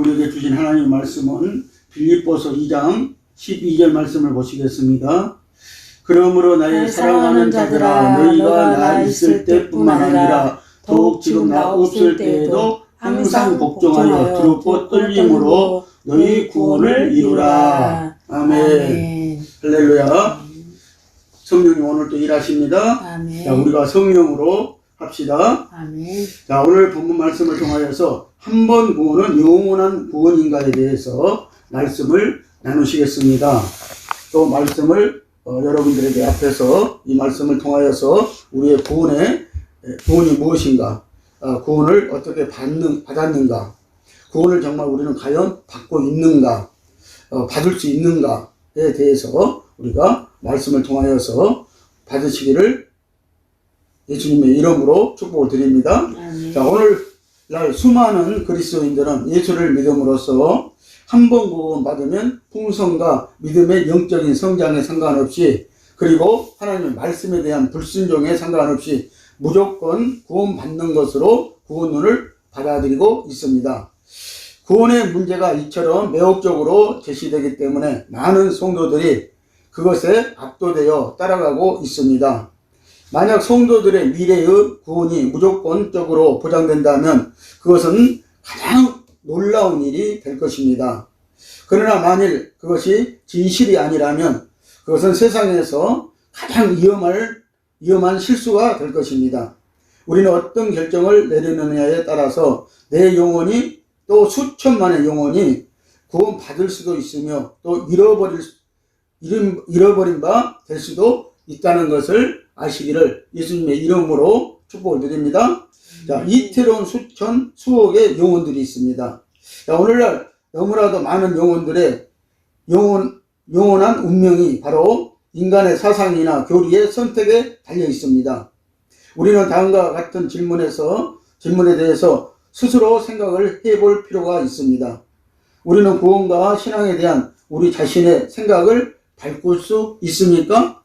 우리에게 주신 하나님의 말씀은 빌립보서 2장 12절 말씀을 보시겠습니다. 그러므로 나의 사랑하는 자들아, 너희가 나 있을 때뿐만 아니라 더욱 지금 나 없을 때에도 항상 복종하여 두렵고 떨림으로 너희 구원을 이루라. 아멘. 할렐루야. 성령님 오늘 또 일하십니다. 아멘. 자, 우리가 성령으로 합시다. 아멘. 자, 오늘 본문 말씀을 통하여서 한 번 구원은 영원한 구원인가에 대해서 말씀을 나누시겠습니다. 또 말씀을 여러분들에게 앞에서 이 말씀을 통하여서 우리의 구원이 무엇인가, 구원을 어떻게 받았는가, 구원을 정말 우리는 과연 받고 있는가, 받을 수 있는가에 대해서 우리가 말씀을 통하여서 받으시기를 예수님의 이름으로 축복을 드립니다. 아멘. 자, 오늘날 수많은 그리스도인들은 예수를 믿음으로써 한 번 구원 받으면 풍성과 믿음의 영적인 성장에 상관없이, 그리고 하나님의 말씀에 대한 불순종에 상관없이 무조건 구원 받는 것으로 구원론을 받아들이고 있습니다. 구원의 문제가 이처럼 매혹적으로 제시되기 때문에 많은 성도들이 그것에 압도되어 따라가고 있습니다. 만약 성도들의 미래의 구원이 무조건적으로 보장된다면 그것은 가장 놀라운 일이 될 것입니다. 그러나 만일 그것이 진실이 아니라면 그것은 세상에서 가장 위험한 실수가 될 것입니다. 우리는 어떤 결정을 내리느냐에 따라서 내 영혼이, 또 수천만의 영혼이 구원받을 수도 있으며 또 잃어버린 바 될 수도 있다는 것을 아시기를 예수님의 이름으로 축복을 드립니다. 자, 이태로운 수억의 영혼들이 있습니다. 자, 오늘날 너무나도 많은 영혼들의 영원한 운명이 바로 인간의 사상이나 교리의 선택에 달려 있습니다. 우리는 다음과 같은 질문에 대해서 스스로 생각을 해볼 필요가 있습니다. 우리는 구원과 신앙에 대한 우리 자신의 생각을 바꿀 수 있습니까?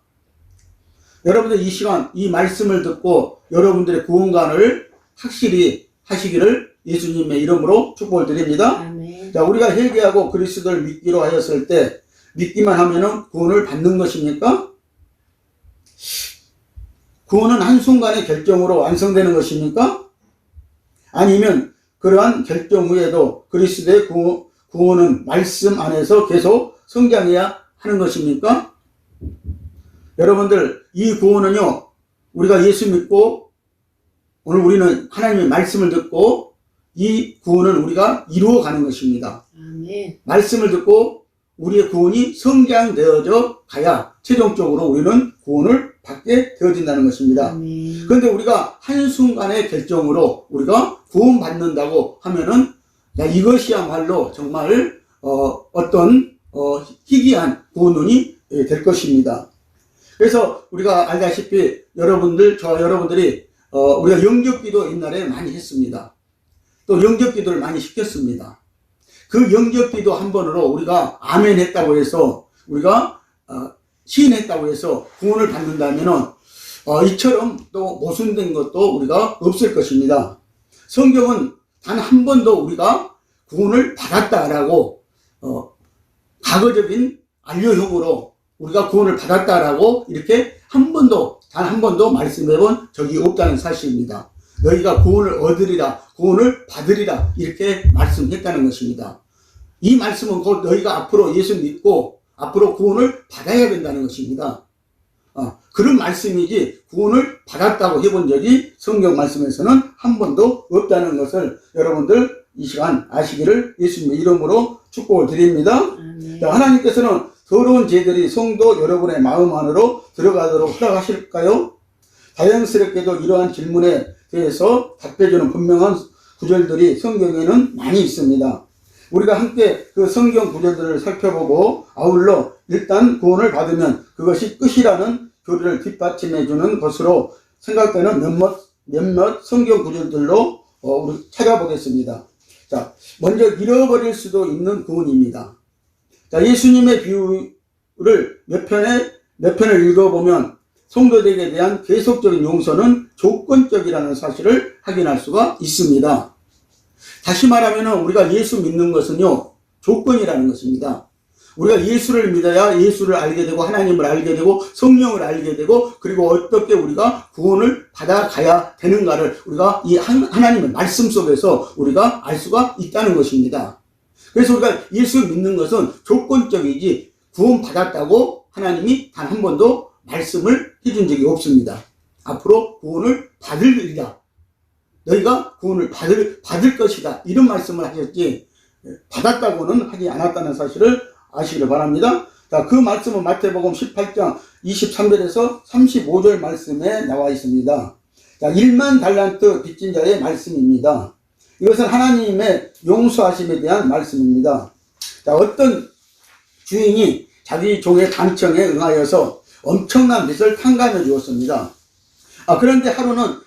여러분들 이 시간 이 말씀을 듣고 여러분들의 구원관을 확실히 하시기를 예수님의 이름으로 축복을 드립니다. 아멘. 자, 우리가 회개하고 그리스도를 믿기로 하였을 때 믿기만 하면은 구원을 받는 것입니까? 구원은 한순간의 결정으로 완성되는 것입니까? 아니면 그러한 결정 후에도 그리스도의 구원은 말씀 안에서 계속 성장해야 하는 것입니까? 여러분들, 이 구원은요, 우리가 예수 믿고 오늘 우리는 하나님의 말씀을 듣고 이 구원은 우리가 이루어가는 것입니다. 아멘. 말씀을 듣고 우리의 구원이 성장되어져 가야 최종적으로 우리는 구원을 받게 되어진다는 것입니다. 아멘. 그런데 우리가 한순간의 결정으로 우리가 구원받는다고 하면은, 야, 이것이야말로 정말 어떤 희귀한 구원론이 될 것입니다. 그래서 우리가 알다시피 저와 여러분들이 우리가 영접기도 옛날에 많이 했습니다. 또 영접기도를 많이 시켰습니다. 그 영접기도 한 번으로 우리가 아멘 했다고 해서, 우리가 시인했다고 해서 구원을 받는다면은 이처럼 또 모순된 것도 우리가 없을 것입니다. 성경은 단 한 번도 우리가 구원을 받았다라고 과거적인 안료형으로 우리가 구원을 받았다라고 이렇게 단 한 번도 말씀해 본 적이 없다는 사실입니다. 너희가 구원을 얻으리라, 구원을 받으리라 이렇게 말씀했다는 것입니다. 이 말씀은 곧 너희가 앞으로 예수 믿고 앞으로 구원을 받아야 된다는 것입니다. 그런 말씀이지 구원을 받았다고 해본 적이 성경 말씀에서는 한 번도 없다는 것을 여러분들 이 시간 아시기를 예수님의 이름으로 축복을 드립니다. 아멘. 자, 하나님께서는 더러운 죄들이 성도 여러분의 마음 안으로 들어가도록 허락하실까요? 다행스럽게도 이러한 질문에 대해서 답해주는 분명한 구절들이 성경에는 많이 있습니다. 우리가 함께 그 성경 구절들을 살펴보고 아울러 일단 구원을 받으면 그것이 끝이라는 교리를 뒷받침해주는 것으로 생각되는 몇몇 성경 구절들로 우리 찾아보겠습니다. 자, 먼저 잃어버릴 수도 있는 구원입니다. 자, 예수님의 비유를 몇 편을 읽어보면 성도들에게 대한 계속적인 용서는 조건적이라는 사실을 확인할 수가 있습니다. 다시 말하면 우리가 예수 믿는 것은요, 조건이라는 것입니다. 우리가 예수를 믿어야 예수를 알게 되고 하나님을 알게 되고 성령을 알게 되고 그리고 어떻게 우리가 구원을 받아가야 되는가를 우리가 이 하나님의 말씀 속에서 우리가 알 수가 있다는 것입니다. 그래서 우리가 예수 믿는 것은 조건적이지 구원받았다고 하나님이 단 한 번도 말씀을 해준 적이 없습니다. 앞으로 구원을 받으리라. 너희가 구원을 받을 것이다. 이런 말씀을 하셨지 받았다고는 하지 않았다는 사실을 아시기를 바랍니다. 자, 그 말씀은 마태복음 18장 23절에서 35절 말씀에 나와 있습니다. 자, 1만 달란트 빚진 자의 말씀입니다. 이것은 하나님의 용서하심에 대한 말씀입니다. 자, 어떤 주인이 자기 종의 간청에 응하여서 엄청난 빚을 탕감해 주었습니다. 그런데 하루는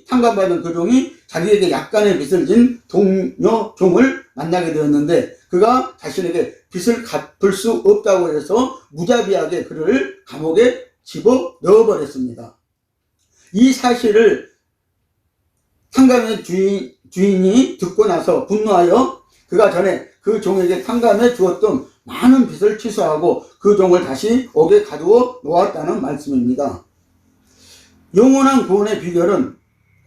탕감받은 그 종이 자기에게 약간의 빚을 진 동료 종을 만나게 되었는데 그가 자신에게 빚을 갚을 수 없다고 해서 무자비하게 그를 감옥에 집어 넣어버렸습니다. 이 사실을 탕감의 주인이 듣고 나서 분노하여 그가 전에 그 종에게 탕감해 주었던 많은 빚을 취소하고 그 종을 다시 옥에 가두어 놓았다는 말씀입니다. 영원한 구원의 비결은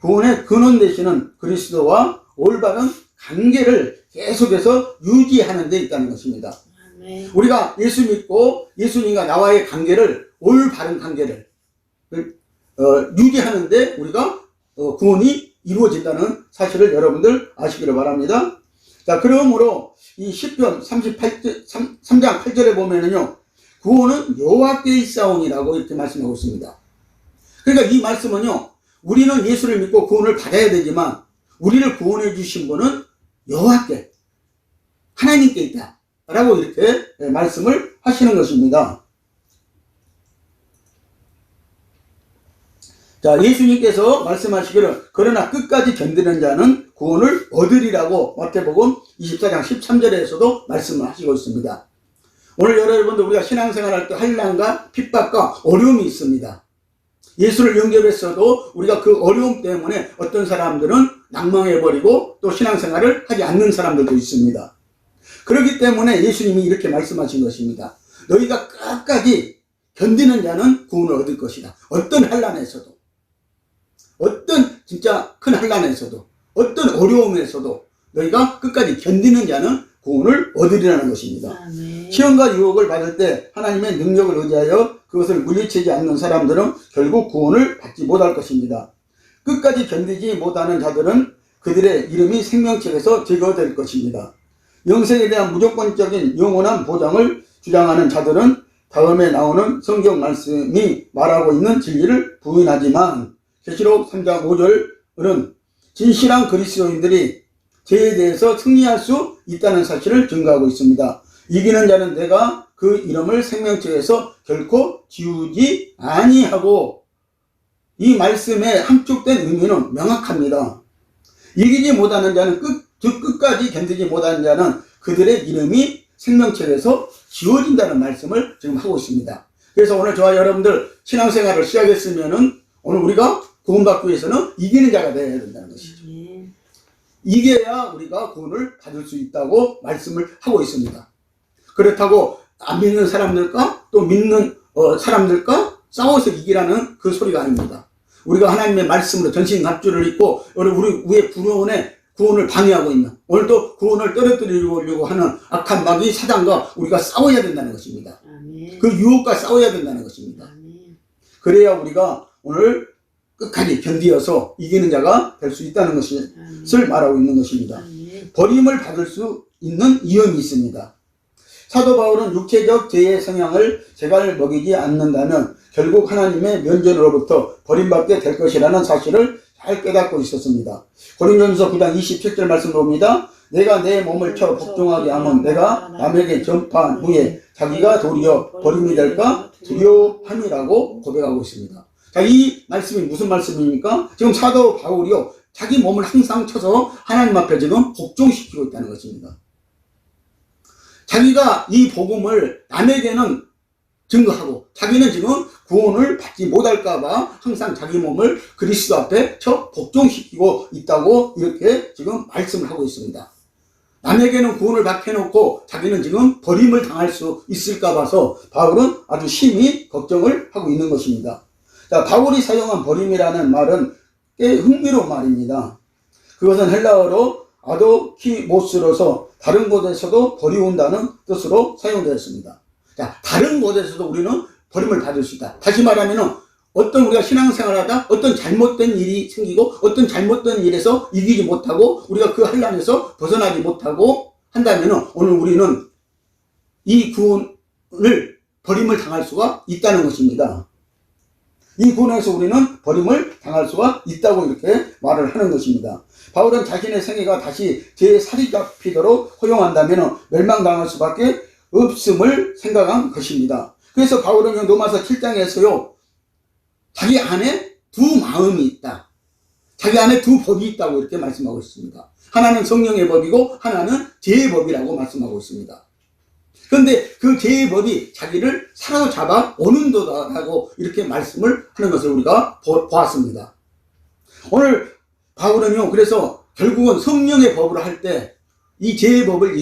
구원의 근원 되시는 그리스도와 올바른 관계를 계속해서 유지하는 데 있다는 것입니다. 우리가 예수 믿고 예수님과 나와의 관계를 올바른 관계를 유지하는데 우리가 구원이 이루어진다는 사실을 여러분들 아시기를 바랍니다. 자, 그러므로 이 시편 3장 8절에 보면은요, 구원은 여호와께 있사오니라고 이렇게 말씀하고 있습니다. 그러니까 이 말씀은요, 우리는 예수를 믿고 구원을 받아야 되지만 우리를 구원해 주신 분은 여호와께 하나님께 있다 라고 이렇게 말씀을 하시는 것입니다. 자, 예수님께서 말씀하시기를 그러나 끝까지 견디는 자는 구원을 얻으리라고 마태복음 24장 13절에서도 말씀을 하시고 있습니다. 오늘 여러분들 우리가 신앙생활할 때 환난과 핍박과 어려움이 있습니다. 예수를 영접했어도 우리가 그 어려움 때문에 어떤 사람들은 낭망해버리고 또 신앙생활을 하지 않는 사람들도 있습니다. 그렇기 때문에 예수님이 이렇게 말씀하신 것입니다. 너희가 끝까지 견디는 자는 구원을 얻을 것이다. 어떤 환난에서도, 어떤 진짜 큰 환난에서도, 어떤 어려움에서도 너희가 끝까지 견디는 자는 구원을 얻으리라는 것입니다. 시험과 유혹을 받을 때 하나님의 능력을 의지하여 그것을 물리치지 않는 사람들은 결국 구원을 받지 못할 것입니다. 끝까지 견디지 못하는 자들은 그들의 이름이 생명책에서 제거될 것입니다. 영생에 대한 무조건적인 영원한 보장을 주장하는 자들은 다음에 나오는 성경 말씀이 말하고 있는 진리를 부인하지만 계시록 3장 5절은 진실한 그리스도인들이 죄에 대해서 승리할 수 있다는 사실을 증거하고 있습니다. 이기는 자는 내가 그 이름을 생명책에서 결코 지우지 아니하고, 이 말씀의 함축된 의미는 명확합니다. 이기지 못하는 자는 끝까지 견디지 못하는 자는 그들의 이름이 생명책에서 지워진다는 말씀을 지금 하고 있습니다. 그래서 오늘 저와 여러분들 신앙생활을 시작했으면은 오늘 우리가 구원받기 위해서는 이기는 자가 되어야 된다는 것이죠. 이겨야 우리가 구원을 받을 수 있다고 말씀을 하고 있습니다. 그렇다고 안 믿는 사람들과 또 믿는 사람들과 싸워서 이기라는 그 소리가 아닙니다. 우리가 하나님의 말씀으로 전신갑주를 입고 우리 위에 구원을 방해하고 있는, 오늘도 구원을 떨어뜨리려고 하는 악한 마귀 사단과 우리가 싸워야 된다는 것입니다. 그 유혹과 싸워야 된다는 것입니다. 그래야 우리가 오늘 끝까지 견디어서 이기는 자가 될 수 있다는 것을 말하고 있는 것입니다. 버림을 받을 수 있는 위험이 있습니다. 사도 바울은 육체적 죄의 성향을 제갈 먹이지 않는다면 결국 하나님의 면전으로부터 버림받게 될 것이라는 사실을 잘 깨닫고 있었습니다. 고린도전서 9장 27절 말씀 봅니다. 내가 내 몸을 쳐 복종하게 하면 내가 남에게 전파한 후에 자기가 도리어 버림이 될까 두려워함이라고 고백하고 있습니다. 자, 이 말씀이 무슨 말씀입니까? 지금 사도 바울이요, 자기 몸을 항상 쳐서 하나님 앞에 지금 복종시키고 있다는 것입니다. 자기가 이 복음을 남에게는 증거하고 자기는 지금 구원을 받지 못할까봐 항상 자기 몸을 그리스도 앞에 복종시키고 있다고 이렇게 지금 말씀을 하고 있습니다. 남에게는 구원을 받게 해놓고 자기는 지금 버림을 당할 수 있을까 봐서 바울은 아주 심히 걱정을 하고 있는 것입니다. 자, 바울이 사용한 버림이라는 말은 꽤 흥미로운 말입니다. 그것은 헬라어로 아도키모스로서 다른 곳에서도 버리운다는 뜻으로 사용되었습니다. 자, 다른 곳에서도 우리는 버림을 받을 수 있다. 다시 말하면은 어떤 우리가 신앙생활하다 어떤 잘못된 일이 생기고 어떤 잘못된 일에서 이기지 못하고 우리가 그 환란에서 벗어나지 못하고 한다면은 오늘 우리는 이 구원을 버림을 당할 수가 있다는 것입니다. 이 구원에서 우리는 버림을 당할 수가 있다고 이렇게 말을 하는 것입니다. 바울은 자신의 생애가 다시 제살이 잡히도록 허용한다면 멸망당할 수밖에 없음을 생각한 것입니다. 그래서 바울은 로마서 7장에서요 자기 안에 두 마음이 있다. 자기 안에 두 법이 있다고 이렇게 말씀하고 있습니다. 하나는 성령의 법이고 하나는 죄의 법이라고 말씀하고 있습니다. 그런데 그 죄의 법이 자기를 사로잡아 오는도다라고 이렇게 말씀을 하는 것을 우리가 보았습니다. 오늘 바울은요 그래서 결국은 성령의 법으로 할 때 이 죄의 법을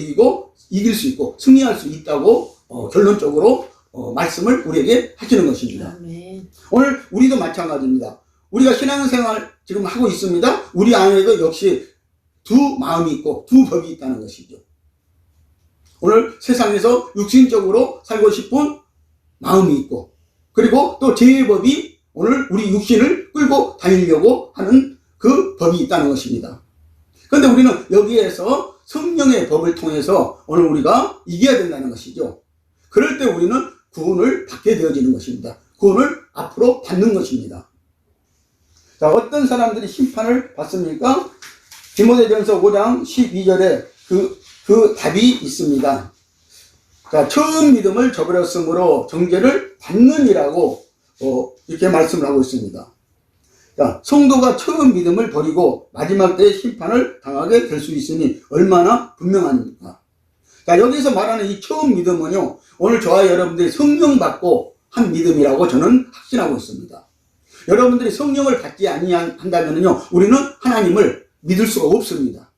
이길 수 있고 승리할 수 있다고 결론적으로 말씀을 우리에게 하시는 것입니다. 아멘. 오늘 우리도 마찬가지입니다. 우리가 신앙생활 지금 하고 있습니다. 우리 안에도 역시 두 마음이 있고 두 법이 있다는 것이죠. 오늘 세상에서 육신적으로 살고 싶은 마음이 있고 그리고 또 죄의 법이 오늘 우리 육신을 끌고 다니려고 하는 그 법이 있다는 것입니다. 그런데 우리는 여기에서 성령의 법을 통해서 오늘 우리가 이겨야 된다는 것이죠. 그럴 때 우리는 구원을 받게 되어지는 것입니다. 구원을 앞으로 받는 것입니다. 자, 어떤 사람들이 심판을 받습니까? 디모데전서 5장 12절에 그 답이 있습니다. 자, 처음 믿음을 저버렸으므로 정죄를 받느니라고 이렇게 말씀을 하고 있습니다. 자, 성도가 처음 믿음을 버리고 마지막 때에 심판을 당하게 될 수 있으니 얼마나 분명합니까? 자, 여기서 말하는 이 처음 믿음은요, 오늘 저와 여러분들이 성령 받고 한 믿음이라고 저는 확신하고 있습니다. 여러분들이 성령을 받지 아니한다면요, 우리는 하나님을 믿을 수가 없습니다.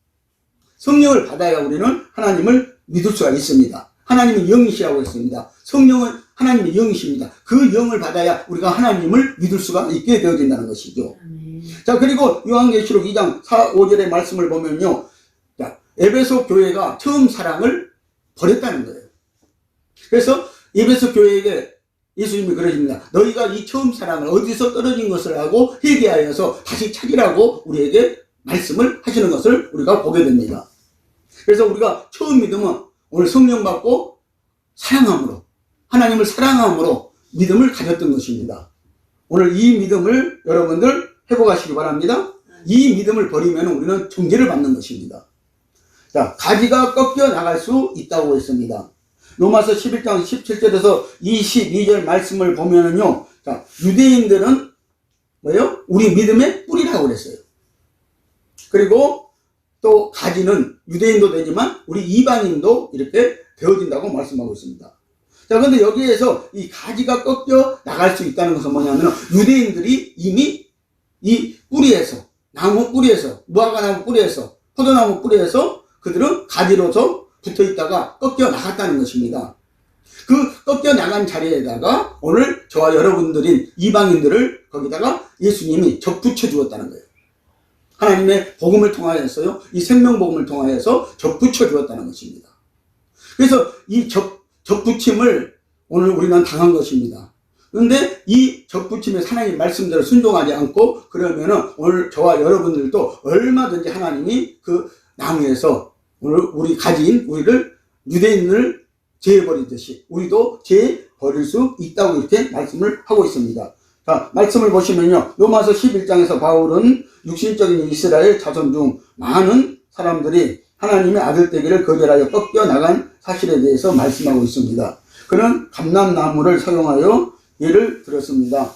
성령을 받아야 우리는 하나님을 믿을 수가 있습니다. 하나님은 영이시라고 했습니다. 성령은 하나님의 영이십니다. 그 영을 받아야 우리가 하나님을 믿을 수가 있게 되어진다는 것이죠. 자, 그리고 요한계시록 2장 4, 5절의 말씀을 보면요, 자, 에베소 교회가 처음 사랑을 버렸다는 거예요. 그래서 에베소 교회에게 예수님이 그러십니다. 너희가 이 처음 사랑을 어디서 떨어진 것을 하고 회개하여서 다시 찾으라고 우리에게 말씀을 하시는 것을 우리가 보게 됩니다. 그래서 우리가 처음 믿음은 오늘 성령 받고 사랑함으로 하나님을 사랑함으로 믿음을 가졌던 것입니다. 오늘 이 믿음을 여러분들 회복하시기 바랍니다. 이 믿음을 버리면 우리는 정죄를 받는 것입니다. 자, 가지가 꺾여 나갈 수 있다고 했습니다. 로마서 11장 17절에서 22절 말씀을 보면은요, 자, 유대인들은 뭐예요? 우리 믿음의 뿌리라고 그랬어요. 그리고 또 가지는 유대인도 되지만 우리 이방인도 이렇게 되어진다고 말씀하고 있습니다. 자, 그런데 여기에서 이 가지가 꺾여 나갈 수 있다는 것은 뭐냐면 유대인들이 이미 이 뿌리에서, 나무 뿌리에서, 무화과나무 뿌리에서, 포도나무 뿌리에서 그들은 가지로서 붙어 있다가 꺾여 나갔다는 것입니다. 그 꺾여 나간 자리에다가 오늘 저와 여러분들인 이방인들을 거기다가 예수님이 접붙여 주었다는 거예요. 하나님의 복음을 통하여서요, 이 생명복음을 통하여서 접붙여 주었다는 것입니다. 그래서 이 접붙임을 오늘 우리는 당한 것입니다. 그런데 이 접붙임에 하나님 말씀대로 순종하지 않고 그러면은 오늘 저와 여러분들도 얼마든지 하나님이 그 나무에서 오늘 우리 가진 우리를 유대인을 제해버리듯이 우리도 제해버릴 수 있다고 이렇게 말씀을 하고 있습니다. 자, 말씀을 보시면요, 로마서 11장에서 바울은 육신적인 이스라엘 자손 중 많은 사람들이 하나님의 아들 되기를 거절하여 꺾여 나간 사실에 대해서 말씀하고 있습니다. 그는 감람나무를 사용하여 예를 들었습니다.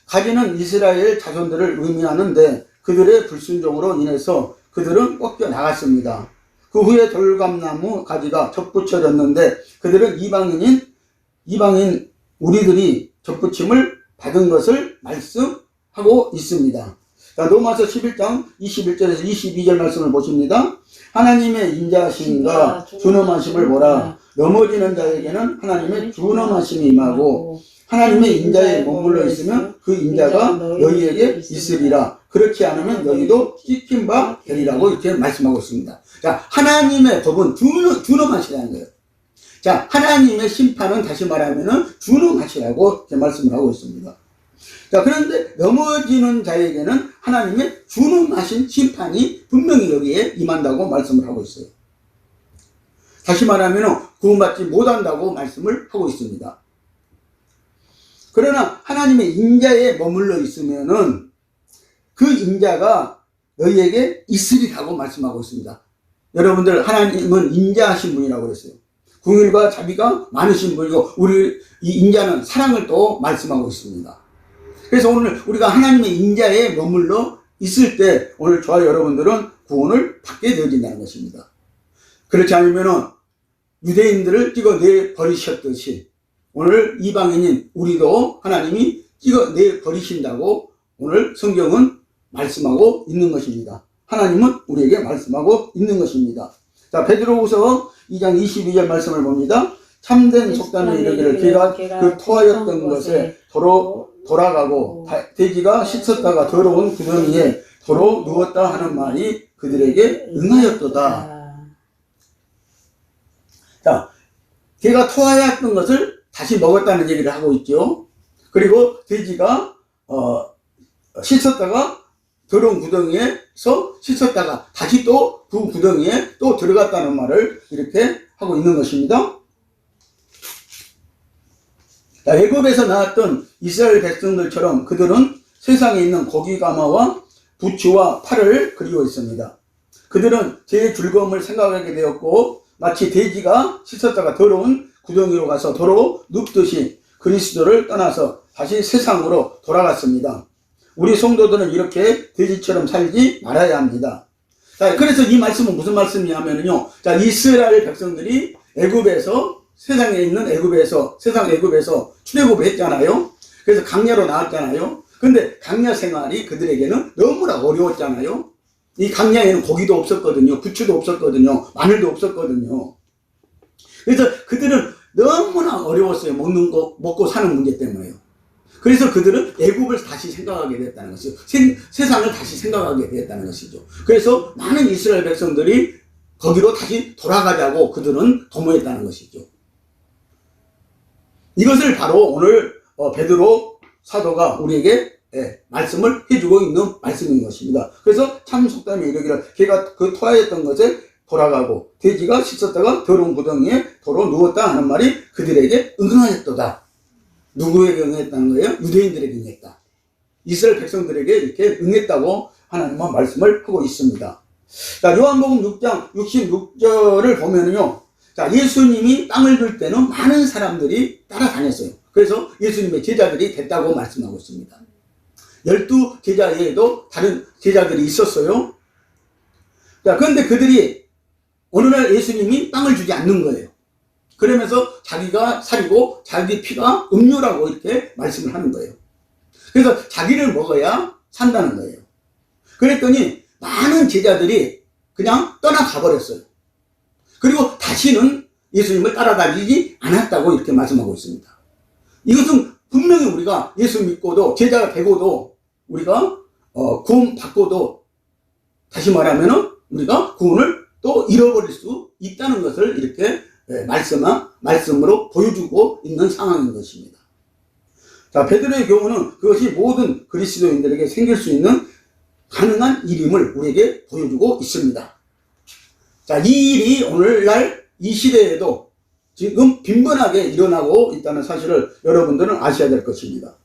가지는 이스라엘 자손들을 의미하는데 그들의 불순종으로 인해서 그들은 꺾여 나갔습니다. 그 후에 돌감나무 가지가 접붙여졌는데 그들은 이방인 우리들이 접붙임을 받은 것을 말씀하고 있습니다. 자, 로마서 11장 21절에서 22절 말씀을 보십니다. 하나님의 인자하심과 준엄하심을 보라. 넘어지는 자에게는 하나님의 준엄하심이 임하고 하나님의 인자에 머물러 있으면 그 인자가 너희에게 있으리라. 그렇지 않으면 너희도 찢긴 바 되리라고 이렇게 말씀하고 있습니다. 자, 하나님의 법은 준엄하시라는 거예요. 자, 하나님의 심판은 다시 말하면은 준엄하시라고 이렇게 말씀을 하고 있습니다. 자, 그런데 넘어지는 자에게는 하나님의 준엄하신 심판이 분명히 여기에 임한다고 말씀을 하고 있어요. 다시 말하면 구원받지 못한다고 말씀을 하고 있습니다. 그러나 하나님의 인자에 머물러 있으면은 그 인자가 너희에게 있으리라고 말씀하고 있습니다. 여러분들, 하나님은 인자하신 분이라고 그랬어요. 긍휼과 자비가 많으신 분이고, 우리 이 인자는 사랑을 또 말씀하고 있습니다. 그래서 오늘 우리가 하나님의 인자에 머물러 있을 때 오늘 저와 여러분들은 구원을 받게 되어진다는 것입니다. 그렇지 않으면 유대인들을 찍어내 버리셨듯이 오늘 이방인인 우리도 하나님이 찍어내 버리신다고 오늘 성경은 말씀하고 있는 것입니다. 하나님은 우리에게 말씀하고 있는 것입니다. 자, 베드로후서 2장 22절 말씀을 봅니다. 참된 속담에 이르기를 개가 그 토하였던 것에 돌아가고 돼지가 씻었다가 더러운 구덩이에 도로 누웠다 하는 말이 그들에게 응하였도다. 자, 개가 토하였던 것을 다시 먹었다는 얘기를 하고 있죠. 그리고 돼지가 씻었다가 더러운 구덩이에서 씻었다가 다시 또 그 구덩이에 또 들어갔다는 말을 이렇게 하고 있는 것입니다. 애굽에서 나왔던 이스라엘 백성들처럼 그들은 세상에 있는 고기가마와 부추와 파를 그리워했습니다. 그들은 제 즐거움을 생각하게 되었고 마치 돼지가 씻었다가 더러운 구덩이로 가서 도로 눕듯이 그리스도를 떠나서 다시 세상으로 돌아갔습니다. 우리 성도들은 이렇게 돼지처럼 살지 말아야 합니다. 자, 그래서 이 말씀은 무슨 말씀이냐면요. 자, 이스라엘 백성들이 애굽에서 세상에 있는 세상 애굽에서 출애굽을 했잖아요. 그래서 강야로 나왔잖아요. 근데 강야 생활이 그들에게는 너무나 어려웠잖아요. 이 강야에는 고기도 없었거든요. 부추도 없었거든요. 마늘도 없었거든요. 그래서 그들은 너무나 어려웠어요. 먹고 사는 문제 때문에요. 그래서 그들은 애굽을 다시 생각하게 됐다는 것이죠. 세상을 다시 생각하게 됐다는 것이죠. 그래서 많은 이스라엘 백성들이 거기로 다시 돌아가자고 그들은 도모했다는 것이죠. 이것을 바로 오늘 베드로 사도가 우리에게 말씀을 해주고 있는 말씀인 것입니다. 그래서 참 속담에 이르기를 개가 그 토하였던 것에 돌아가고 돼지가 씻었다가 더러운 구덩이에 도로 누웠다 하는 말이 그들에게 응하였도다. 누구에게 응했다는 거예요? 유대인들에게 응했다. 이스라엘 백성들에게 이렇게 응했다고 하나님은 말씀을 하고 있습니다. 자, 요한복음 6장 66절을 보면요. 자, 예수님이 땅을 둘 때는 많은 사람들이 따라다녔어요. 그래서 예수님의 제자들이 됐다고 말씀하고 있습니다. 12제자 외에도 다른 제자들이 있었어요. 자, 그런데 그들이 어느 날 예수님이 빵을 주지 않는 거예요. 그러면서 자기가 살이고 자기 피가 음료라고 이렇게 말씀을 하는 거예요. 그래서 자기를 먹어야 산다는 거예요. 그랬더니 많은 제자들이 그냥 떠나가 버렸어요. 그리고 다시는 예수님을 따라다니지 않았다고 이렇게 말씀하고 있습니다. 이것은 분명히 우리가 예수 믿고도 제자가 되고도 우리가 구원 받고도 다시 말하면은 우리가 구원을 또 잃어버릴 수 있다는 것을 이렇게 말씀으로 보여주고 있는 상황인 것입니다. 자, 베드로의 경우는 그것이 모든 그리스도인들에게 생길 수 있는 가능한 일임을 우리에게 보여주고 있습니다. 자, 이 일이 오늘날 이 시대에도 지금 빈번하게 일어나고 있다는 사실을 여러분들은 아셔야 될 것입니다.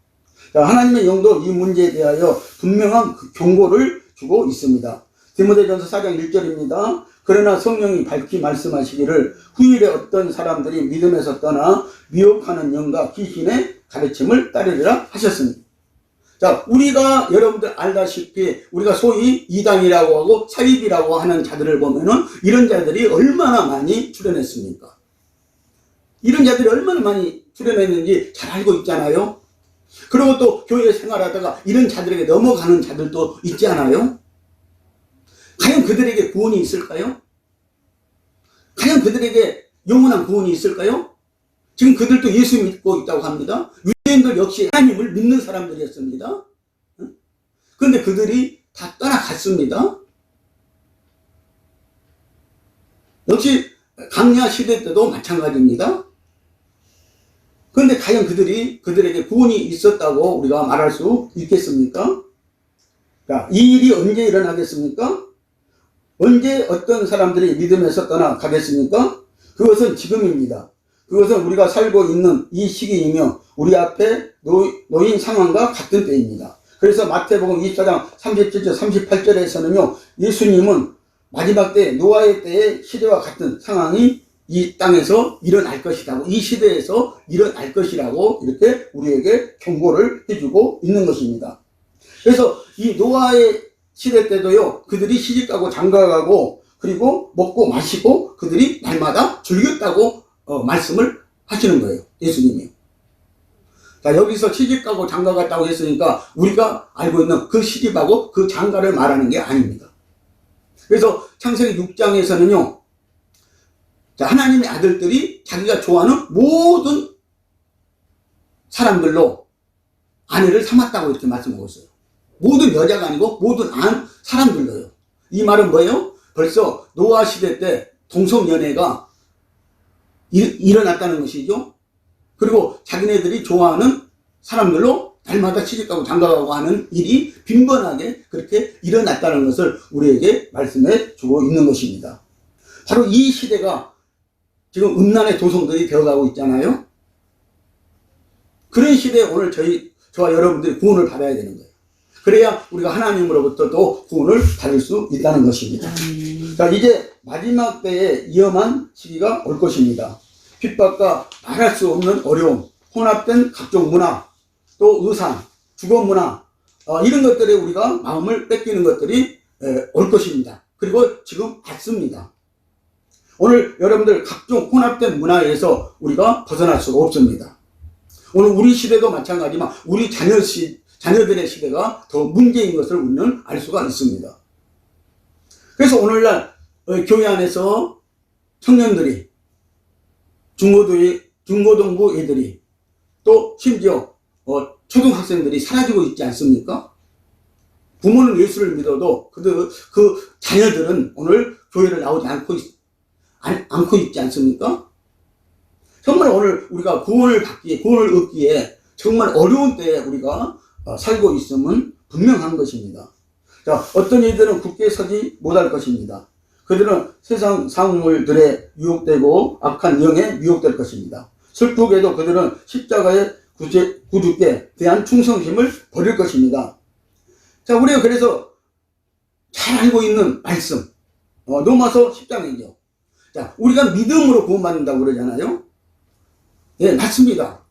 자, 하나님의 영도 이 문제에 대하여 분명한 경고를 주고 있습니다. 디모데전서 4장 1절입니다. 그러나 성령이 밝히 말씀하시기를 후일에 어떤 사람들이 믿음에서 떠나 미혹하는 영과 귀신의 가르침을 따르리라 하셨습니다. 자, 우리가 여러분들 알다시피 우리가 소위 이단이라고 하고 사입이라고 하는 자들을 보면은 이런 자들이 얼마나 많이 출현했습니까? 이런 자들이 얼마나 많이 출현했는지 잘 알고 있잖아요. 그리고 또 교회 생활하다가 이런 자들에게 넘어가는 자들도 있지 않아요? 과연 그들에게 구원이 있을까요? 과연 그들에게 영원한 구원이 있을까요? 지금 그들도 예수 믿고 있다고 합니다. 유대인들 역시 하나님을 믿는 사람들이었습니다. 그런데 그들이 다 떠나갔습니다. 역시 강야 시대 때도 마찬가지입니다. 그런데 과연 그들에게 구원이 있었다고 우리가 말할 수 있겠습니까? 자, 이 일이 언제 일어나겠습니까? 언제 어떤 사람들이 믿음에서 떠나가겠습니까? 그것은 지금입니다. 그것은 우리가 살고 있는 이 시기이며 우리 앞에 놓인 상황과 같은 때입니다. 그래서 마태복음 24장 37절 38절에서는요. 예수님은 마지막 때 노아의 때의 시대와 같은 상황이 이 땅에서 일어날 것이라고, 이 시대에서 일어날 것이라고 이렇게 우리에게 경고를 해주고 있는 것입니다. 그래서 이 노아의 시대 때도요, 그들이 시집가고 장가가고 그리고 먹고 마시고 그들이 날마다 즐겼다고 말씀을 하시는 거예요. 예수님이. 자, 여기서 시집가고 장가갔다고 했으니까 우리가 알고 있는 그 시집하고 그 장가를 말하는 게 아닙니다. 그래서 창세기 6장에서는요, 자, 하나님의 아들들이 자기가 좋아하는 모든 사람들로 아내를 삼았다고 이렇게 말씀하고 있어요. 모든 여자가 아니고 모든 사람들로요. 이 말은 뭐예요? 벌써 노아 시대 때 동성연애가 일어났다는 것이죠. 그리고 자기네들이 좋아하는 사람들로 날마다 시집가고 장가가고 하는 일이 빈번하게 그렇게 일어났다는 것을 우리에게 말씀해 주고 있는 것입니다. 바로 이 시대가 지금 음란의 도성들이 되어가고 있잖아요. 그런 시대에 오늘 저와 여러분들이 구원을 받아야 되는 거예요. 그래야 우리가 하나님으로부터도 구원을 받을 수 있다는 것입니다. 자, 이제 마지막 때에 위험한 시기가 올 것입니다. 핍박과 말할 수 없는 어려움, 혼합된 각종 문화, 또 의상, 주거 문화, 이런 것들에 우리가 마음을 뺏기는 것들이 올 것입니다. 그리고 지금 왔습니다. 오늘 여러분들 각종 혼합된 문화에서 우리가 벗어날 수가 없습니다. 오늘 우리 시대도 마찬가지지만 우리 자녀들의 시대가 더 문제인 것을 우리는 알 수가 있습니다. 그래서 오늘날 교회 안에서 청년들이, 중고등부 애들이, 또 심지어 초등학생들이 사라지고 있지 않습니까? 부모는 예수를 믿어도 그 자녀들은 오늘 교회를 나오지 않고 있지 않습니까? 정말 오늘 우리가 구원을 얻기에 정말 어려운 때에 우리가 살고 있음은 분명한 것입니다. 자, 어떤 이들은 굳게 서지 못할 것입니다. 그들은 세상 사물들에 유혹되고 악한 영에 유혹될 것입니다. 슬프게도 그들은 십자가의 구주께 대한 충성심을 버릴 것입니다. 자, 우리가 그래서 잘 알고 있는 말씀, 로마서 10장이죠. 자, 우리가 믿음으로 구원받는다고 그러잖아요. 예, 맞습니다.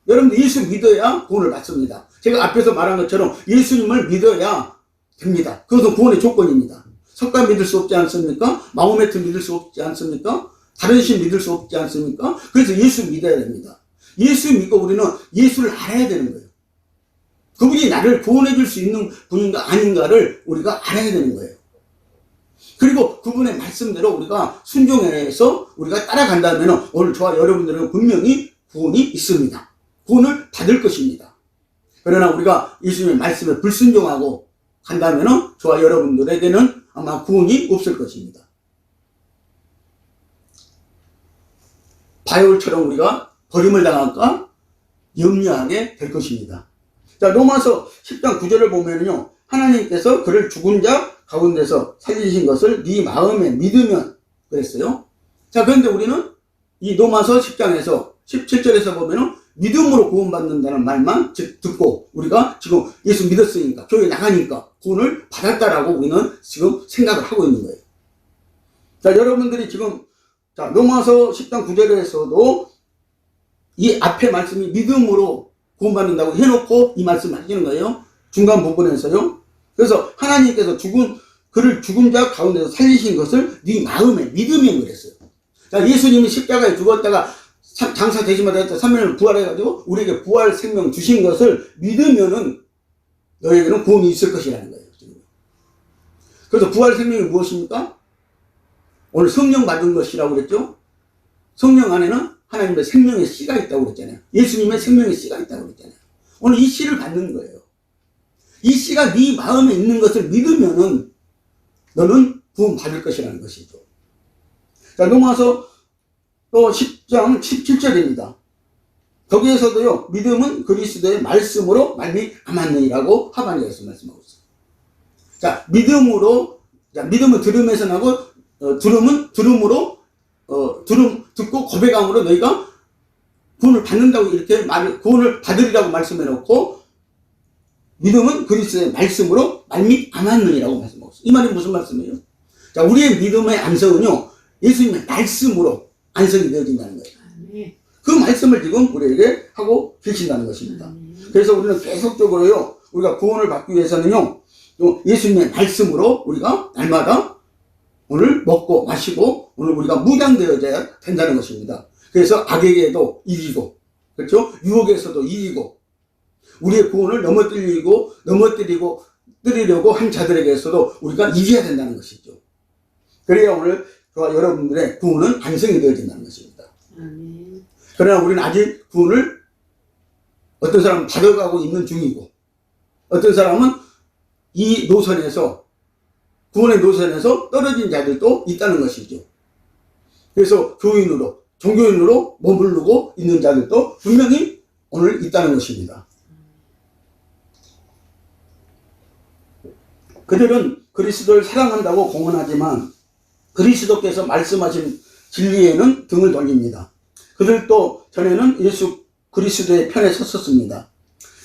여러분들 예수 믿어야 구원을 받습니다. 제가 앞에서 말한 것처럼 예수님을 믿어야 됩니다. 그것은 구원의 조건입니다. 석가 믿을 수 없지 않습니까? 마호메트 믿을 수 없지 않습니까? 다른 신 믿을 수 없지 않습니까? 그래서 예수 믿어야 됩니다. 예수 믿고 우리는 예수를 알아야 되는 거예요. 그분이 나를 구원해 줄 수 있는 분인가 아닌가를 우리가 알아야 되는 거예요. 그리고 그분의 말씀대로 우리가 순종해서 우리가 따라간다면 오늘 저와 여러분들은 분명히 구원이 있습니다. 구원을 받을 것입니다. 그러나 우리가 예수님의 말씀에 불순종하고 간다면 저와 여러분들에게는 아마 구원이 없을 것입니다. 바울처럼 우리가 버림을 당할까 염려하게 될 것입니다. 자, 로마서 10장 9절을 보면요, 하나님께서 그를 죽은 자 가운데서 살리신 것을 네 마음에 믿으면 그랬어요. 자, 그런데 우리는 이 로마서 10장에서 17절에서 보면은 믿음으로 구원받는다는 말만 듣고 우리가 지금 예수 믿었으니까 교회 나가니까 구원을 받았다라고 우리는 지금 생각을 하고 있는 거예요. 자, 여러분들이 지금 자, 로마서 10장 9절에서도 이 앞에 말씀이 믿음으로 구원받는다고 해놓고 이 말씀을 하시는 거예요. 중간 부분에서요. 그래서 하나님께서 그를 죽은 자 가운데서 살리신 것을 네 마음에 믿으면 그랬어요. 자, 예수님이 십자가에 죽었다가 장사 되시마다 3일을 부활해가지고 우리에게 부활 생명 주신 것을 믿으면은 너에게는 구원이 있을 것이라는 거예요. 그래서 부활 생명이 무엇입니까? 오늘 성령 받은 것이라고 그랬죠? 성령 안에는 하나님의 생명의 씨가 있다고 그랬잖아요. 예수님의 생명의 씨가 있다고 그랬잖아요. 오늘 이 씨를 받는 거예요. 이 씨가 네 마음에 있는 것을 믿으면은 너는 구원 받을 것이라는 것이죠. 자, 넘어와서 또 10장 17절입니다. 거기에서도요, 믿음은 그리스도의 말씀으로 말미암았느니라고 하반절에서 말씀하고 있어요. 자, 믿음으로, 믿음은 들음에서 나고, 들음은 들음으로, 들음 듣고 고백함으로 너희가 구원을 받는다고 이렇게 구원을 받으리라고 말씀해 놓고, 믿음은 그리스도의 말씀으로 말미암았느니라고 말씀하고 있어요. 이 말이 무슨 말씀이에요? 자, 우리의 믿음의 안성은요, 예수님의 말씀으로 안성이 되어진다는 거예요. 그 말씀을 지금 우리에게 하고 계신다는 것입니다. 그래서 우리는 계속적으로요, 우리가 구원을 받기 위해서는요, 예수님의 말씀으로 우리가 날마다 오늘 먹고 마시고 오늘 우리가 무장되어져야 된다는 것입니다. 그래서 악에게도 이기고, 그렇죠? 유혹에서도 이기고, 우리의 구원을 넘어뜨리려고 한 자들에게서도 우리가 이겨야 된다는 것이죠. 그래야 오늘 저와 여러분들의 구원은 안성이 되어진다는 것입니다. 그러나 우리는 아직 구원을 어떤 사람은 받아가고 있는 중이고, 어떤 사람은 이 노선에서, 구원의 노선에서 떨어진 자들도 있다는 것이죠. 그래서 교인으로, 종교인으로 머무르고 있는 자들도 분명히 오늘 있다는 것입니다. 그들은 그리스도를 사랑한다고 공언하지만 그리스도께서 말씀하신 진리에는 등을 돌립니다. 그들도 전에는 예수 그리스도의 편에 섰었습니다.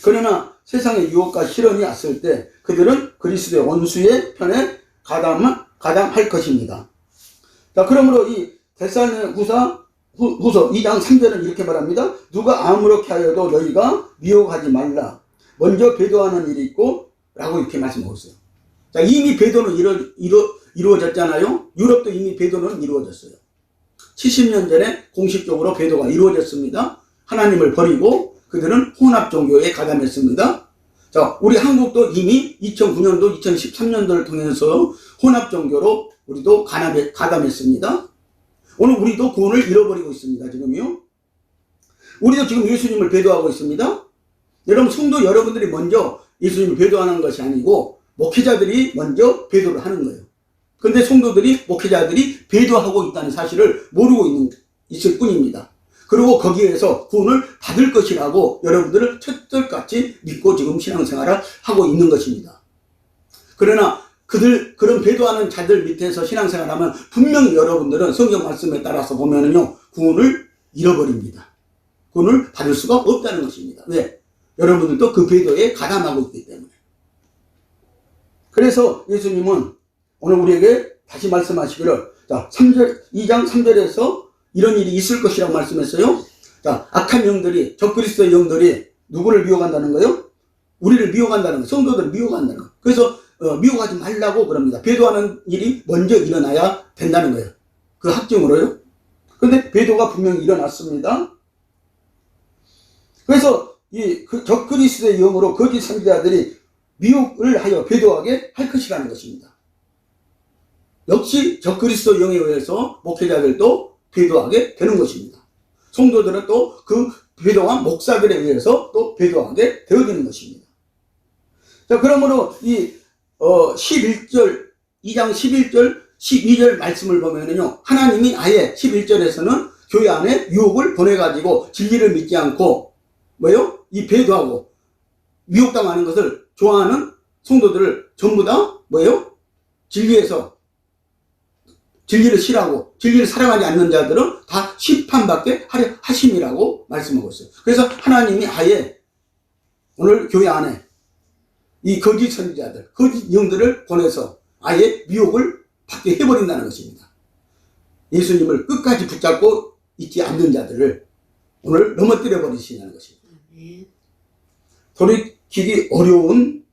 그러나 세상의 유혹과 시련이 왔을 때 그들은 그리스도의 원수의 편에 가담할 것입니다. 자, 그러므로 이 데살로니가후서 2장 3절은 이렇게 말합니다. 누가 아무렇게 하여도 너희가 미혹하지 말라. 먼저 배도하는 일이 있고 라고 이렇게 말씀하고 있어요. 자, 이미 배도는 이루어졌잖아요. 유럽도 이미 배도는 이루어졌어요. 70년 전에 공식적으로 배도가 이루어졌습니다. 하나님을 버리고 그들은 혼합 종교에 가담했습니다. 자, 우리 한국도 이미 2009년도, 2013년도를 통해서 혼합 종교로 우리도 가담했습니다. 오늘 우리도 구원을 잃어버리고 있습니다. 지금요. 우리도 지금 예수님을 배도하고 있습니다. 여러분, 성도 여러분들이 먼저 예수님을 배도하는 것이 아니고 목회자들이 먼저 배도를 하는 거예요. 근데 성도들이, 목회자들이 배도하고 있다는 사실을 모르고 있을 뿐입니다. 그리고 거기에서 구원을 받을 것이라고 여러분들을 철들같이 믿고 지금 신앙생활을 하고 있는 것입니다. 그러나 그런 배도하는 자들 밑에서 신앙생활하면 분명히 여러분들은 성경 말씀에 따라서 보면은요, 구원을 잃어버립니다. 구원을 받을 수가 없다는 것입니다. 왜? 여러분들도 그 배도에 가담하고 있기 때문에. 그래서 예수님은 오늘 우리에게 다시 말씀하시기를, 자, 2장 3절에서 이런 일이 있을 것이라고 말씀했어요. 자, 악한 영들이, 적그리스도의 영들이 누구를 미혹한다는 거예요? 우리를 미혹한다는 거예요. 성도들을 미혹한다는 거예요. 그래서 미혹하지 말라고 그럽니다. 배도하는 일이 먼저 일어나야 된다는 거예요. 그 학정으로요. 근데 배도가 분명히 일어났습니다. 그래서 이 적그리스도의 영으로 거짓 선지자들이 미혹을 하여 배도하게 할 것이라는 것입니다. 역시 적그리스도 영에 의해서 목회자들도 배도하게 되는 것입니다. 성도들은 또 그 배도한 목사들에 의해서 또 배도하게 되어지는 것입니다. 자, 그러므로 이 11절, 2장 11절, 12절 말씀을 보면은요, 하나님이 아예 11절에서는 교회 안에 유혹을 보내가지고 진리를 믿지 않고 뭐요? 이 배도하고 미혹당하는 것을 좋아하는 성도들을 전부 다 뭐예요? 진리를 싫어하고 진리를 사랑하지 않는 자들은 다 심판받게 하려 하심이라고 말씀하고 있어요. 그래서 하나님이 아예 오늘 교회 안에 이 거짓 선지자들, 거짓 영들을 보내서 아예 미혹을 받게 해버린다는 것입니다. 예수님을 끝까지 붙잡고 있지 않는 자들을 오늘 넘어뜨려 버리시는 것입니다. 돌이키기 어려운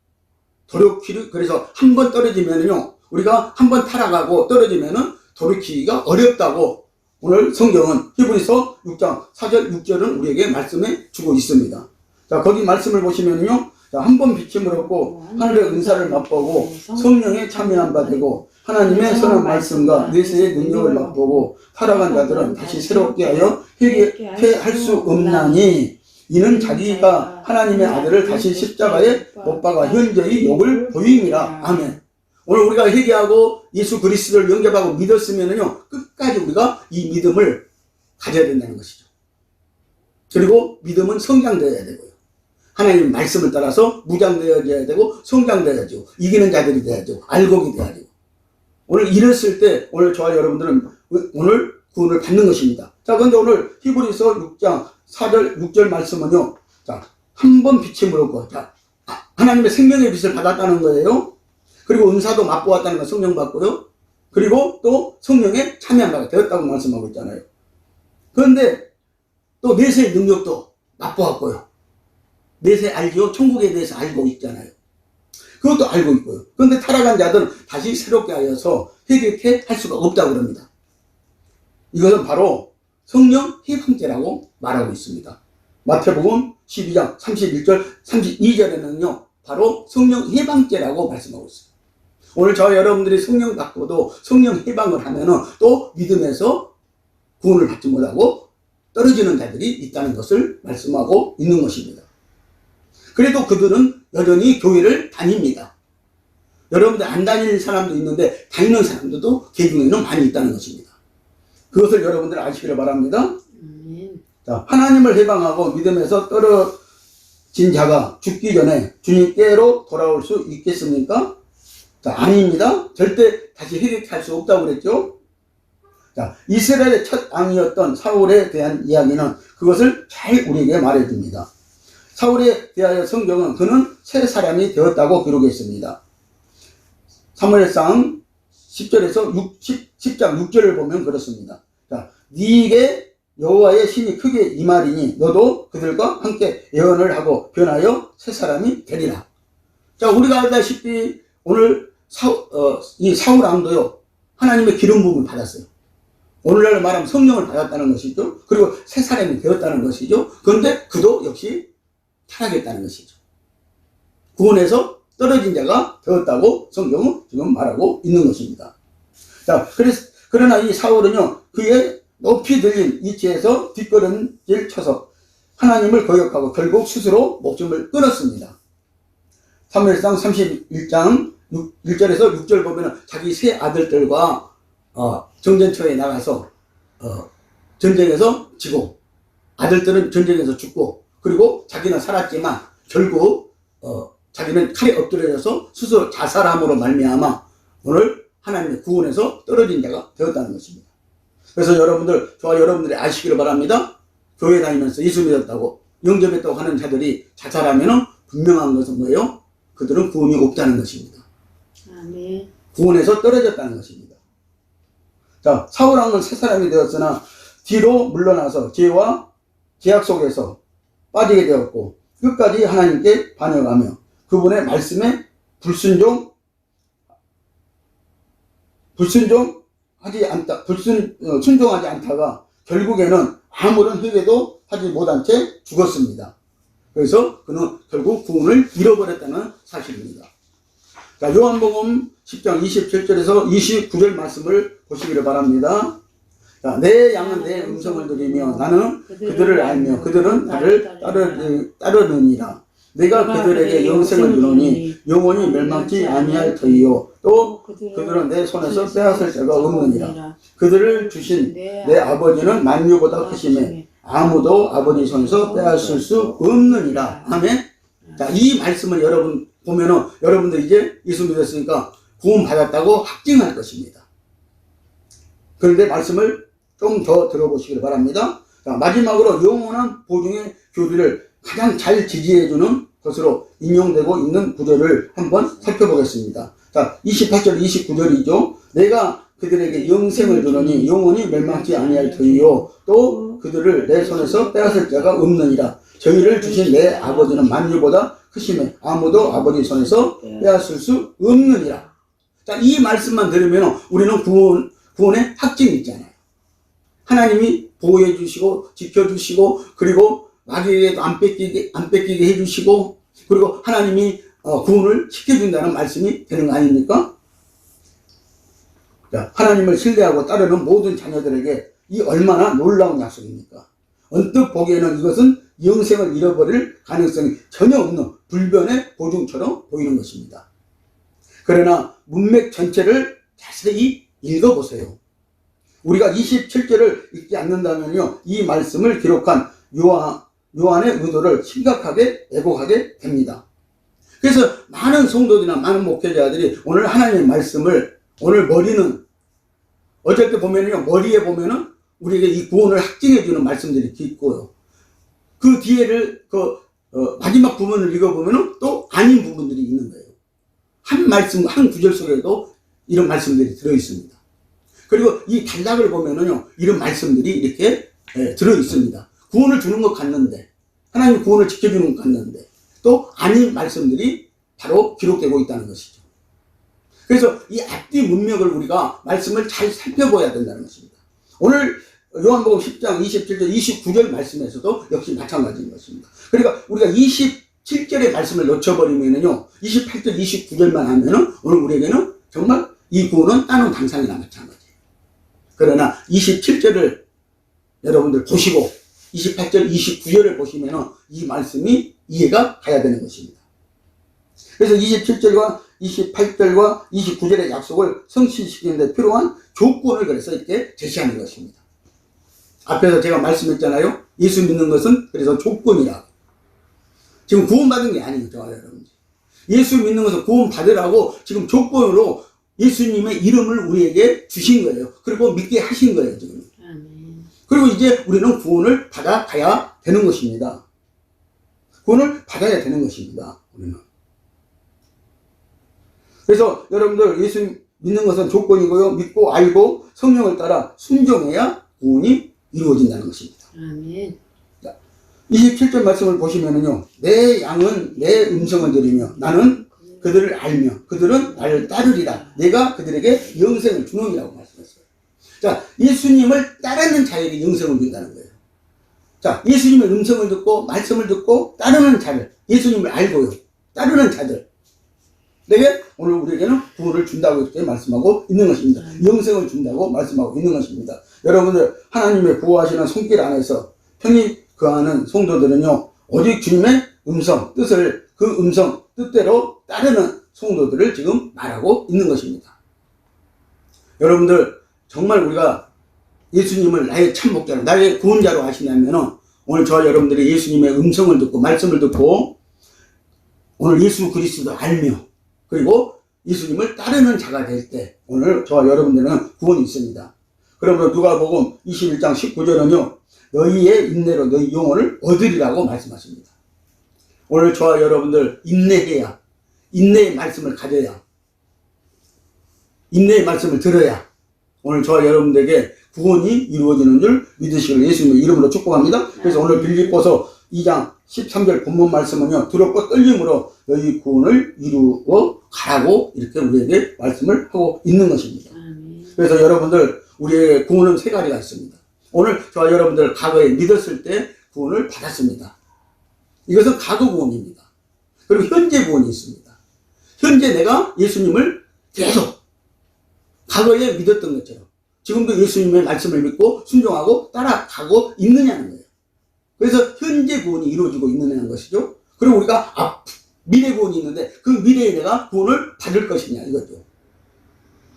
그래서 한 번 떨어지면요, 우리가 한 번 타락하고 떨어지면은 돌이키기가 어렵다고 오늘 성경은 히브리서 6장 4절 6절은 우리에게 말씀해 주고 있습니다. 자, 거기 말씀을 보시면요. 한 번 비침을 얻고 하늘의 은사를 맛보고 성령에 참여한 바 되고 하나님의 선한 말씀과 내세의 능력을 맛보고 타락한 자들은 다시 새롭게 하여 회개할 수 없나니 이는 자기가 하나님의 아들을 다시 십자가에 못 박아 현저히 욕을 보임이라. 아멘. 오늘 우리가 회개하고 예수 그리스도를 영접하고 믿었으면요 끝까지 우리가 이 믿음을 가져야 된다는 것이죠. 그리고 믿음은 성장되어야 되고요. 하나님 말씀을 따라서 무장되어져야 되고 성장되어야죠. 이기는 자들이 돼야죠. 알곡이 돼야죠. 오늘 이랬을 때 오늘 저와 여러분들은 오늘 구원을 받는 것입니다. 자, 그런데 오늘 히브리서 6장 4절 6절 말씀은요. 자, 한 번 빛이 물었고, 자, 하나님의 생명의 빛을 받았다는 거예요. 그리고 은사도 맛보았다는 거 성령 받고요. 그리고 또 성령에 참여한 바가 되었다고 말씀하고 있잖아요. 그런데 또 내세의 능력도 맛보았고요. 내세 알지요? 천국에 대해서 알고 있잖아요. 그것도 알고 있고요. 그런데 타락한 자들은 다시 새롭게 하여서 회개케 할 수가 없다고 그럽니다. 이것은 바로 성령 해방죄라고 말하고 있습니다. 마태복음 12장 31절 32절에는요. 바로 성령 해방죄라고 말씀하고 있어요. 오늘 저와 여러분들이 성령 받고도 성령 해방을 하면은 또 믿음에서 구원을 받지 못하고 떨어지는 자들이 있다는 것을 말씀하고 있는 것입니다. 그래도 그들은 여전히 교회를 다닙니다. 여러분들 안 다니는 사람도 있는데 다니는 사람들도 개중에는 많이 있다는 것입니다. 그것을 여러분들 아시기를 바랍니다. 자, 하나님을 해방하고 믿음에서 떨어진 자가 죽기 전에 주님께로 돌아올 수 있겠습니까? 자, 아닙니다. 절대 다시 회개할 수 없다고 그랬죠. 자, 이스라엘의 첫 왕이었던 사울에 대한 이야기는 그것을 잘 우리에게 말해줍니다. 사울에 대하여 성경은 그는 새 사람이 되었다고 기록했습니다. 사무엘상 10절에서 10장 6절을 보면 그렇습니다. 자, 네게 여호와의 신이 크게 임하리니 너도 그들과 함께 예언을 하고 변하여 새 사람이 되리라. 자, 우리가 알다시피 오늘 이 사울 왕도요 하나님의 기름 부음을 받았어요. 오늘날 말하면 성령을 받았다는 것이죠. 그리고 새 사람이 되었다는 것이죠. 그런데 그도 역시 타락했다는 것이죠. 구원에서 떨어진 자가 되었다고 성경은 지금 말하고 있는 것입니다. 자, 그러나 이 사울은요, 그의 높이 들린 위치에서 뒷걸음질 쳐서 하나님을 거역하고 결국 스스로 목숨을 끊었습니다. 사무엘상 31장 1절에서 6절 보면 자기 세 아들들과 정전처에 나가서 전쟁에서 지고 아들들은 전쟁에서 죽고 그리고 자기는 살았지만 결국 자기는 칼에 엎드려져서 스스로 자살함으로 말미암아 오늘 하나님의 구원에서 떨어진 자가 되었다는 것입니다. 그래서 여러분들, 저와 여러분들이 아시기를 바랍니다. 교회 다니면서 예수 믿었다고 영접했다고 하는 자들이 자살하면 분명한 것은 뭐예요? 그들은 구원이 없다는 것입니다. 아멘. 구원에서 떨어졌다는 것입니다. 자, 사울왕은 새 사람이 되었으나 뒤로 물러나서 죄와 죄악 속에서 빠지게 되었고 끝까지 하나님께 반역하며 그분의 말씀에 순종하지 않다가 결국에는 아무런 회개도 하지 못한 채 죽었습니다. 그래서 그는 결국 구원을 잃어버렸다는 사실입니다. 자, 요한복음 10장 27절에서 29절 말씀을 보시기를 바랍니다. 자, 내 양은 내 음성을 들으며 나는 그들을 알며 그들은 나를 따르느니라. 내가 그들에게 영생을 주노니 영원히 멸망치 아니할 터이요 또 그들은 내 손에서 빼앗을 자가 없느니라. 그들을 주신 내 아버지는 만유보다 크심에 아무도 아버지 손에서 빼앗을 수 없느니라. 아멘. 자, 이 말씀을 여러분 보면은 여러분들 이제 예수 믿었으니까 구원 받았다고 확증할 것입니다. 그런데 말씀을 좀 더 들어보시길 바랍니다. 자, 마지막으로 영원한 보증의 교리를 가장 잘 지지해주는 것으로 인용되고 있는 구절을 한번 살펴보겠습니다. 자, 28절 29절이죠. 내가 그들에게 영생을 주노니 영원히 멸망치 아니할 터이요 또 그들을 내 손에서 빼앗을 자가 없느니라. 저희를 주신 내 아버지는 만유보다 크심에 아무도 아버지 손에서 빼앗을 수 없느니라. 자, 이 말씀만 들으면 우리는 구원의 확증이 있잖아요. 하나님이 보호해 주시고 지켜주시고 그리고 마귀에게도 안 뺏기게 해주시고 그리고 하나님이 구원을 시켜준다는 말씀이 되는 거 아닙니까? 자, 하나님을 신뢰하고 따르는 모든 자녀들에게 이 얼마나 놀라운 약속입니까? 언뜻 보기에는 이것은 영생을 잃어버릴 가능성이 전혀 없는 불변의 보증처럼 보이는 것입니다. 그러나 문맥 전체를 자세히 읽어보세요. 우리가 27절을 읽지 않는다면요, 이 말씀을 기록한 요한의 의도를 심각하게 왜곡하게 됩니다. 그래서 많은 성도들이나 많은 목회자들이 오늘 하나님의 말씀을 오늘 어쩔 때 보면요, 머리에 보면은 우리에게 이 구원을 확증해주는 말씀들이 있고요. 그 뒤에를, 마지막 부분을 읽어보면은 또 아닌 부분들이 있는 거예요. 한 말씀, 한 구절 속에도 이런 말씀들이 들어있습니다. 그리고 이 단락을 보면은요, 이런 말씀들이 이렇게 들어있습니다. 구원을 주는 것 같는데, 하나님 구원을 지켜주는 것 같는데, 또 아닌 말씀들이 바로 기록되고 있다는 것이죠. 그래서 이 앞뒤 문맥을 우리가 말씀을 잘 살펴봐야 된다는 것입니다. 오늘 요한복음 10장 27절 29절 말씀에서도 역시 마찬가지인 것입니다. 그러니까 우리가 27절의 말씀을 놓쳐버리면요 28절 29절만 하면은 오늘 우리에게는 정말 이 구원은 따는 당상이나 마찬가지예요. 그러나 27절을 여러분들 보시고 28절 29절을 보시면은 이 말씀이 이해가 가야 되는 것입니다. 그래서 27절과 28절과 29절의 약속을 성취시키는 데 필요한 조건을 그래서 이렇게 제시하는 것입니다. 앞에서 제가 말씀했잖아요. 예수 믿는 것은 그래서 조건이라고. 지금 구원받은 게 아니죠, 여러분. 예수 믿는 것은 구원받으라고 지금 조건으로 예수님의 이름을 우리에게 주신 거예요. 그리고 믿게 하신 거예요, 지금. 그리고 이제 우리는 구원을 받아가야 되는 것입니다. 구원을 받아야 되는 것입니다, 우리는. 그래서 여러분들 예수 믿는 것은 조건이고요. 믿고 알고 성령을 따라 순종해야 구원이 이루어진다는 것입니다. 아멘. 27절 말씀을 보시면은요. 내 양은 내 음성을 들으며 나는 그들을 알며 그들은 나를 따르리라. 내가 그들에게 영생을 주느니라고 말씀했어요. 자, 예수님을 따르는 자에게 영생을 준다는 거예요. 자, 예수님의 음성을 듣고 말씀을 듣고 따르는 자들, 예수님을 알고요. 따르는 자들. 내게 오늘 우리에게는 구원을 준다고 이렇게 말씀하고 있는 것입니다. 영생을 준다고 말씀하고 있는 것입니다. 여러분들 하나님의 보호하시는 손길 안에서 편히 거하는 성도들은요. 오직 주님의 음성, 뜻을 그 음성, 뜻대로 따르는 성도들을 지금 말하고 있는 것입니다. 여러분들 정말 우리가 예수님을 나의 참 목자로 나의 구원자로 하시냐면 오늘 저와 여러분들이 예수님의 음성을 듣고 말씀을 듣고 오늘 예수 그리스도를 알며 그리고 예수님을 따르는 자가 될 때 오늘 저와 여러분들은 구원이 있습니다. 그러므로 누가복음 21장 19절은요. 너희의 인내로 너희 영혼을 얻으리라고 말씀하십니다. 오늘 저와 여러분들 인내해야 인내의 말씀을 가져야 인내의 말씀을 들어야 오늘 저와 여러분들에게 구원이 이루어지는 줄 믿으시기를 예수님의 이름으로 축복합니다. 그래서 오늘 빌립보서 2장 13절 본문 말씀은요. 두렵고 떨림으로 너희 구원을 이루어 가라고 이렇게 우리에게 말씀을 하고 있는 것입니다. 그래서 여러분들 우리의 구원은 세 가지가 있습니다. 오늘 저와 여러분들 과거에 믿었을 때 구원을 받았습니다. 이것은 과거 구원입니다. 그리고 현재 구원이 있습니다. 현재 내가 예수님을 계속 과거에 믿었던 것처럼 지금도 예수님의 말씀을 믿고 순종하고 따라가고 있느냐는 거예요. 그래서 현재 구원이 이루어지고 있느냐는 것이죠. 그리고 우리가 미래 구원이 있는데 그 미래에 내가 구원을 받을 것이냐 이거죠.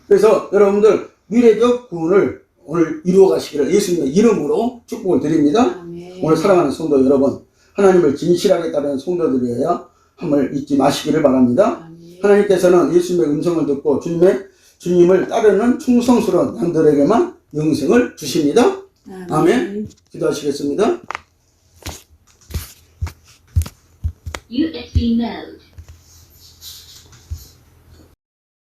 그래서 여러분들 미래적 구원을 오늘 이루어 가시기를 예수님의 이름으로 축복을 드립니다. 아멘. 오늘 사랑하는 성도 여러분 하나님을 진실하게 따르는 성도들이어야 함을 잊지 마시기를 바랍니다. 아멘. 하나님께서는 예수님의 음성을 듣고 주님을 따르는 충성스러운 양들에게만 영생을 주십니다. 아멘. 아멘. 기도하시겠습니다. USB mode.